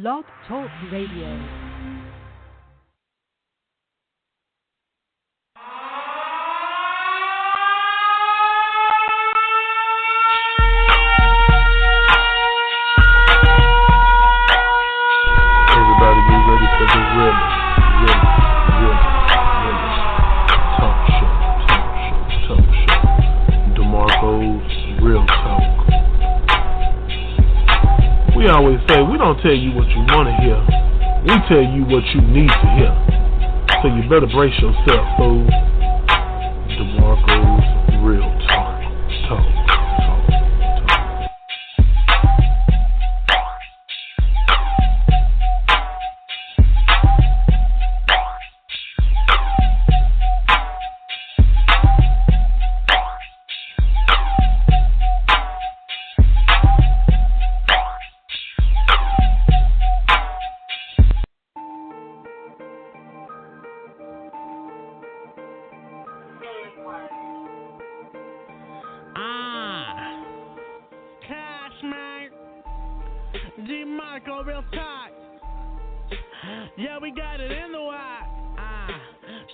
Blog Talk Radio. Everybody be ready for the realest talk show. DeMarco's Real Talk. We always say we don't tell you what you want to hear. We tell you what you need to hear. So you better brace yourself, fool. DeMarco's Real Talk. Talk. Real Talk. Yeah, we got it in the wire.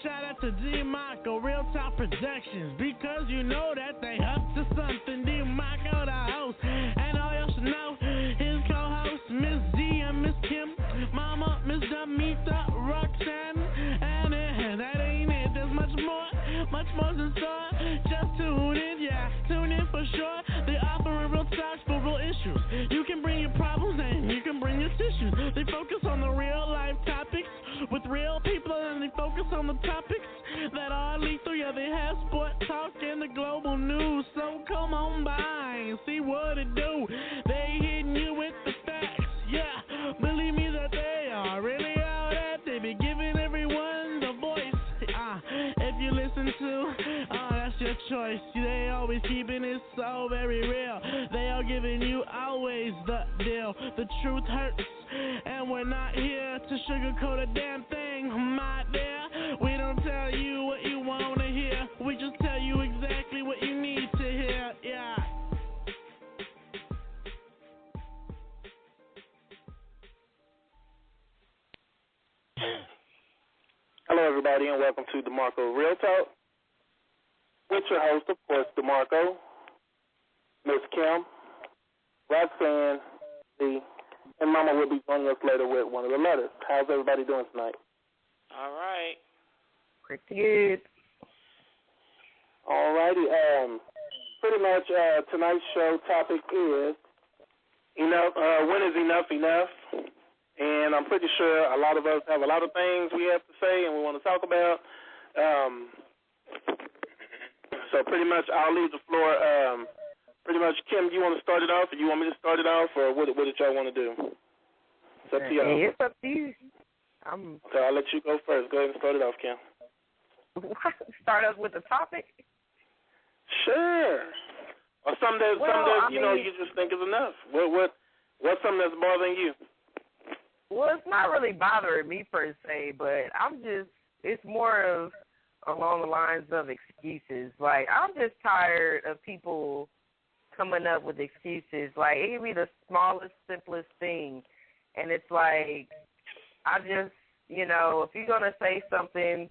Shout out to DeMarco, Real Talk Productions, because you know that they up to something. DeMarco, the host, and all y'all should know his co-host, Miss D and Miss Kim, Mama, Miss Jamita, Roxanne, and that ain't it. There's much more in store. Just tune in, yeah, tune in for sure. They offering real talks for real issues. You can bring your problems and you can bring your tissues. They focus on the real life topics with real people, and they focus on the topics that are lethal. Yeah, they have sport talk and the global news. So come on by and see what it do. They hitting you with the facts. Yeah, believe me that they are really out at. They be giving everyone the voice. If you listen to, that's your choice. They always keeping it so very real. They are giving you always the deal. The truth hurts, and we're not here to sugarcoat a damn thing, my dear. We don't tell you what you want to hear. We just tell you exactly what you need to hear. Yeah. Hello, everybody, and welcome to DeMarco Real Talk. With your host, of course, DeMarco, Miss Kim, Roxanne, Lee, and Mama will be joining us later with one of the letters. How's everybody doing tonight? All right. Pretty good. All righty. Pretty much tonight's show topic is enough. When is enough? And I'm pretty sure a lot of us have a lot of things we have to say and we want to talk about. So pretty much I'll leave the floor. Pretty much, Kim, do you want to start it off, or you want me to start it off, or what did y'all want to do? It's up to y'all. It's up to you. Okay, I'll let you go first. Go ahead and start it off, Kim. Start us with the topic? Sure. Or something that you just think is enough. What's something that's bothering you? Well, it's not really bothering me per se, but it's more of along the lines of excuses. Like, I'm just tired of people coming up with excuses. Like, it can be the smallest, simplest thing, and it's like, if you're going to say something,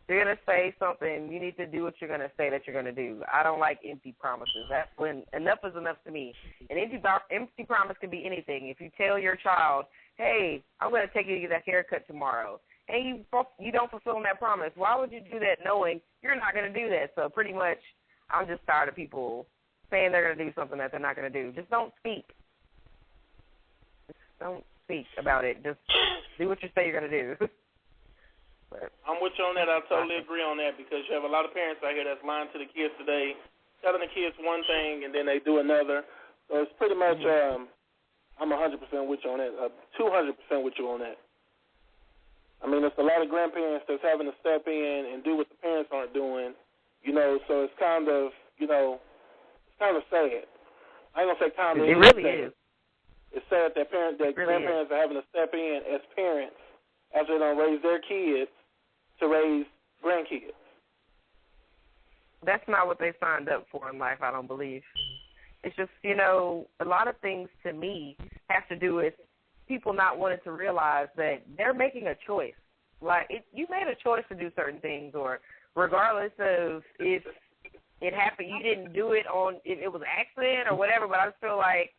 you're going to say something, you need to do what you're going to say that you're going to do. I don't like empty promises. That's when enough is enough to me. An empty promise can be anything. If you tell your child, hey, I'm going to take you to get that haircut tomorrow, and you don't fulfill that promise, why would you do that knowing you're not going to do that? So pretty much I'm just tired of people saying they're going to do something that they're not going to do. Just don't speak. Just don't speak about it. Just do what you say you're going to do. But I'm with you on that. I totally agree on that, because you have a lot of parents out here that's lying to the kids today, telling the kids one thing and then they do another. So it's pretty much I'm 100% with you on that, 200% with you on that. I mean, there's a lot of grandparents that's having to step in and do what the parents aren't doing, so it's kind of, it's kind of sad. I ain't going to say kind of. It really is. It's sad that grandparents are having to step in as parents after they don't raise their kids to raise grandkids. That's not what they signed up for in life, I don't believe. It's just, a lot of things to me have to do with people not wanting to realize that they're making a choice. Like, you made a choice to do certain things, or regardless of if it happened, you didn't do it if it was an accident or whatever, but I just feel like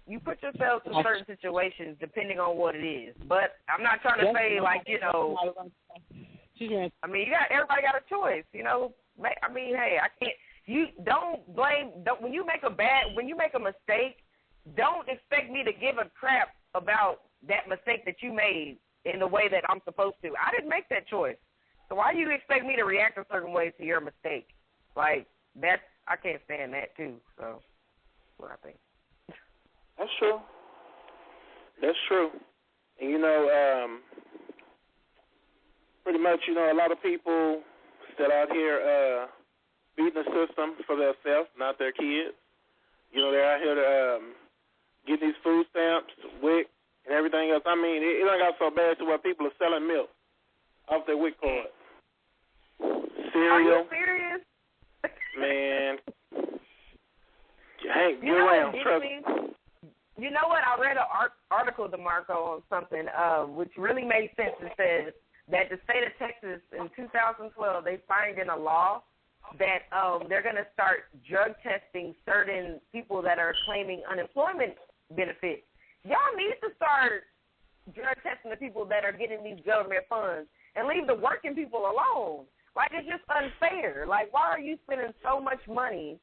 you put yourself in certain situations depending on what it is. But I'm not trying to say, like, you know, I mean, everybody got a choice, you know. I mean, hey, I can't. You don't blame. When you make a mistake, don't expect me to give a crap about that mistake that you made in the way that I'm supposed to. I didn't make that choice, so why do you expect me to react a certain way to your mistake? Like, I can't stand that too. So that's what I think. That's true. That's true. And you know, pretty much, you know, a lot of people still out here beating the system for themselves, not their kids. You know, they're out here to get these food stamps, WIC, and everything else. I mean, it done got so bad to where people are selling milk off their WIC card. Cereal. Are you serious? Man. Hey, you know what gets me? You know what? I read an article, DeMarco, on something which really made sense. It says that the state of Texas in 2012, they signed in a law that they're going to start drug testing certain people that are claiming unemployment benefits. Y'all need to start drug testing the people that are getting these government funds and leave the working people alone. Like, it's just unfair. Like, why are you spending so much money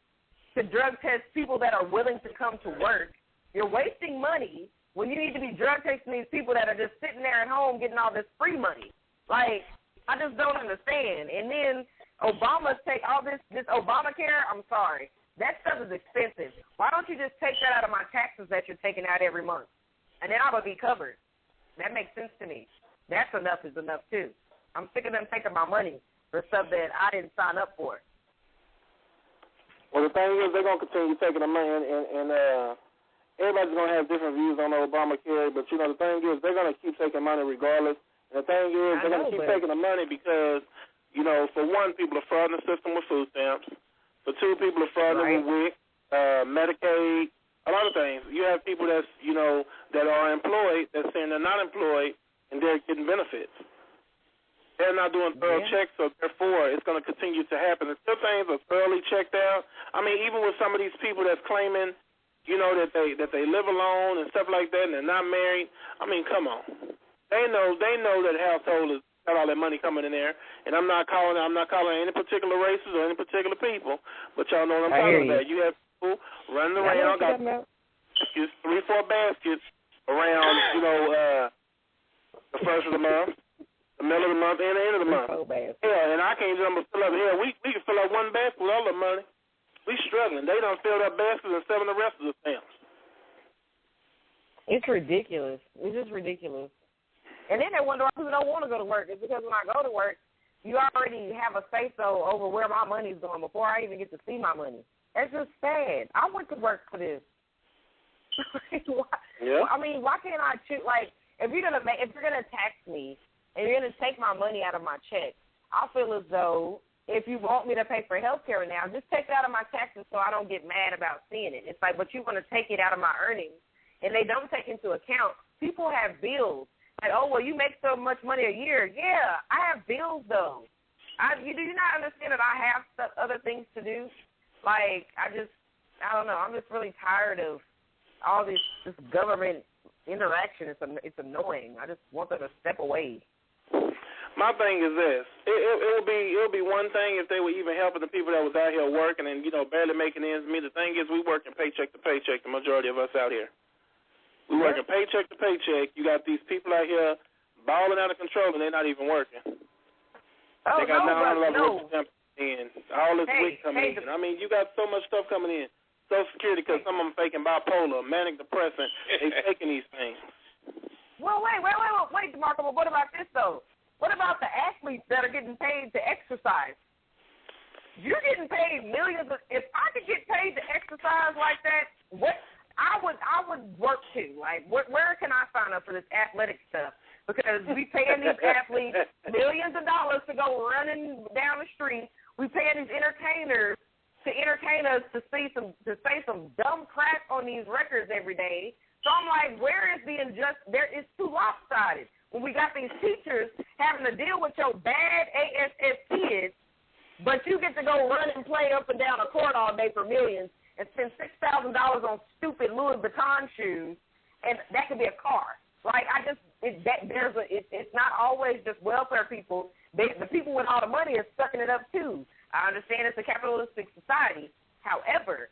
to drug test people that are willing to come to work? You're wasting money when you need to be drug testing these people that are just sitting there at home getting all this free money. Like, I just don't understand. And then Obama's take all this Obamacare, I'm sorry. That stuff is expensive. Why don't you just take that out of my taxes that you're taking out every month? And then I would be covered. That makes sense to me. That's enough is enough, too. I'm sick of them taking my money for stuff that I didn't sign up for. Well, the thing is, they're going to continue taking the money, and everybody's going to have different views on the Obamacare, but, you know, the thing is, they're going to keep taking money regardless. And the thing is, they're going to keep taking the money because, you know, for one, people are frauding the system with food stamps. For two, people are frauding with WIC, Medicaid, a lot of things. You have people that's, you know, that are employed, that's saying they're not employed, and they're getting benefits. They're not doing thorough checks, so therefore it's going to continue to happen. Until things are thoroughly checked out, I mean, even with some of these people that's claiming, you know, that they live alone and stuff like that, and they're not married. I mean, come on. They know that household has got all that money coming in there, and I'm not calling any particular races or any particular people, but y'all know what I'm talking about. You have people running around, got baskets, 3-4 baskets around, you know, the first of the month, the middle of the month, and the end of the month. Yeah, and I can't just fill up here. We can fill up one basket with all the money. We struggling. They done filled up baskets and selling the rest of the stamps. It's ridiculous. It's just ridiculous. And then they wonder why people don't want to go to work. It's because when I go to work, you already have a say-so over where my money's going before I even get to see my money. It's just sad. I went to work for this. I mean, why can't I choose? Like, if you're gonna tax me and you're gonna take my money out of my check, I feel as though if you want me to pay for health care now, just take it out of my taxes so I don't get mad about seeing it. It's like, but you want to take it out of my earnings, and they don't take into account people have bills. Like, oh, well, you make so much money a year. Yeah, I have bills, though. Do you not understand that I have other things to do? Like, I don't know. I'm just really tired of all this government interaction. It's annoying. I just want them to step away. My thing is this: it'll be one thing if they were even helping the people that was out here working and, you know, barely making ends meet. The thing is, we working paycheck to paycheck. The majority of us out here, we working paycheck to paycheck. You got these people out here balling out of control and they're not even working. They got $900 in, all this WIC coming in. I mean, you got so much stuff coming in. Social Security, because some of them faking bipolar, manic depressant. They taking these things. Well, wait, DeMarco. But what about this though? What about the athletes that are getting paid to exercise? You're getting paid millions. If I could get paid to exercise like that, I would work too. Like, where can I sign up for this athletic stuff? Because we paying these athletes millions of dollars to go running down the street. We paying these entertainers to entertain us to say some dumb crap on these records every day. So I'm like, where is the injustice? It's too lopsided. When we got these teachers having to deal with your bad ASS kids, but you get to go run and play up and down a court all day for millions and spend $6,000 on stupid Louis Vuitton shoes, and that could be a car. Like, it's not always just welfare people. The people with all the money are sucking it up too. I understand it's a capitalistic society. However,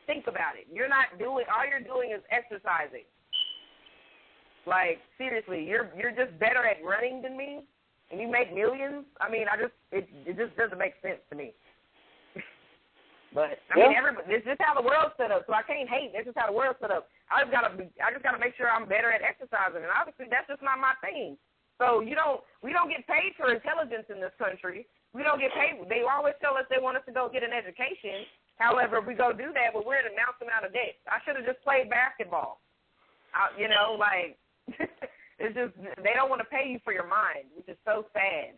think about it. All you're doing is exercising. Like, seriously, you're just better at running than me, and you make millions. I mean, it just doesn't make sense to me. But I mean, it's just how the world's set up. So I can't hate. It's just how the world's set up. I just gotta make sure I'm better at exercising, and obviously that's just not my thing. So we don't get paid for intelligence in this country. We don't get paid. They always tell us they want us to go get an education. However, we go do that, but we're an immense amount of debt. I should have just played basketball. It's just they don't want to pay you for your mind, which is so sad,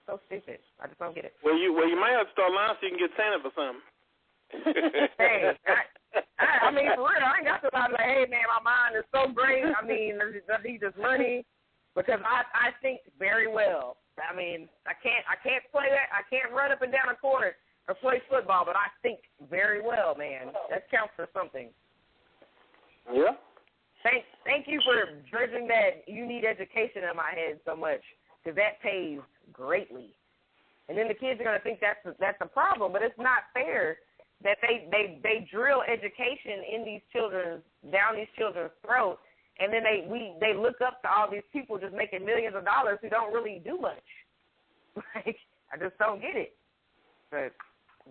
so stupid. I just don't get it. Well, you might have to start lying so you can get Santa for something. Hey, I mean, for real, I ain't got somebody like, hey man, my mind is so great. I mean, I need this money because I think very well. I mean, I can't play that. I can't run up and down a court or play football, but I think very well, man. That counts for something. Yeah. Thank you for dredging that you need education in my head so much, because that pays greatly. And then the kids are going to think that's a problem, but it's not fair that they drill education down these children's throats, and then they look up to all these people just making millions of dollars who don't really do much. Like, I just don't get it. But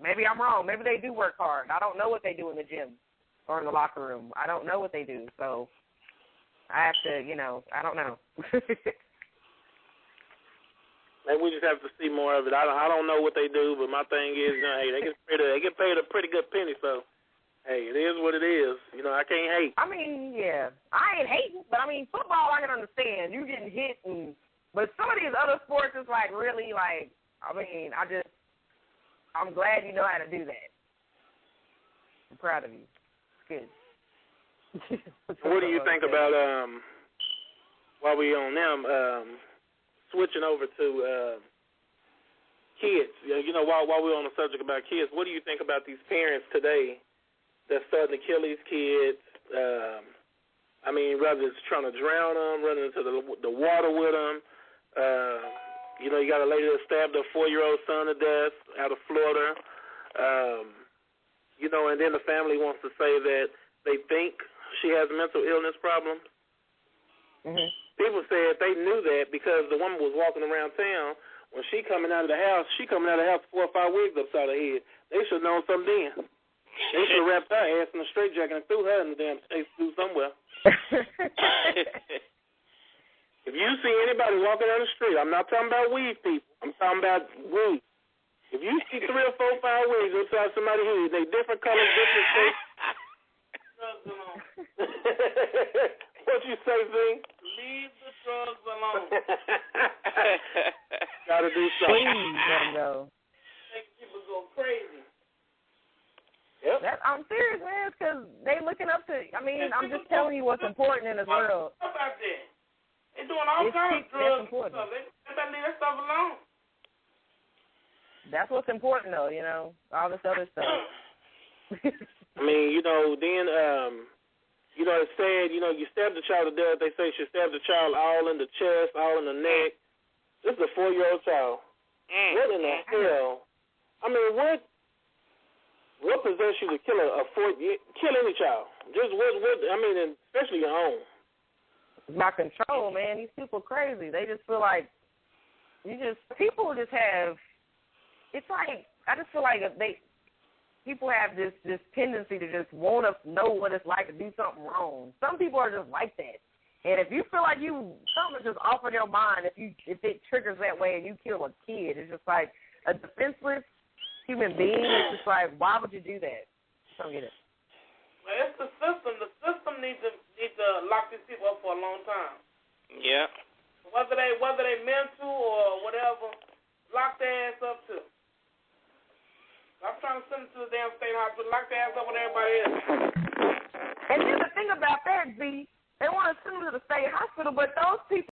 maybe I'm wrong. Maybe they do work hard. I don't know what they do in the gym or in the locker room. I don't know what they do, so I have to, I don't know. Maybe we just have to see more of it. I don't know what they do, but my thing is, hey, they get paid a pretty good penny, so hey, it is what it is. I can't hate. I mean, yeah, I ain't hating, but I mean, football I can understand. You getting hit, but some of these other sports is like really like. I mean, I'm glad you know how to do that. I'm proud of you. It's good. What do you think about while we on them? Switching over to kids, while we're on the subject about kids, what do you think about these parents today that's starting to kill these kids? I mean, whether it's trying to drown them, running into the water with them. You got a lady that stabbed her 4-year-old son to death out of Florida. And then the family wants to say that they think she has mental illness problems. Mm-hmm. People said they knew that because the woman was walking around town. When she coming out of the house, 4 or 5 wigs upside her head. They should have known something then. They should have wrapped her ass in a straitjacket and threw her in the damn safe suit somewhere. If you see anybody walking down the street, I'm not talking about weed people. I'm talking about weed. If you see 3 or 4 or 5 wigs upside somebody's head, they different colors, different shapes. What you say, Zing? Leave the drugs alone. Gotta do something. Please let them go. Make people go crazy. Yep. I'm serious, man, because they looking up to. I mean, I'm just telling you what's important in this world. What about that? They're doing all kinds of drugs and stuff. They better leave that stuff alone. That's what's important, though. All this other stuff. I mean, then. It's sad, you stab the child to death. They say she stabbed the child all in the chest, all in the neck. This is a 4-year-old child. What in the hell? I mean, what possessed you to kill kill any child? Just especially your own. It's my control, man. These people crazy. They just feel like people just have. It's like I just feel like people have this tendency to just want to know what it's like to do something wrong. Some people are just like that. And if you feel like something is just off in your mind, if it triggers that way and you kill a kid, it's just like a defenseless human being. It's just like, why would you do that? I don't get it. Well, it's the system. The system needs to lock these people up for a long time. Yeah. Whether they mental or whatever, lock their ass up too. I'm trying to send them to the damn state hospital. Lock their ass up with everybody else. And then the thing about that, Z, they want to send them to the state hospital, but those people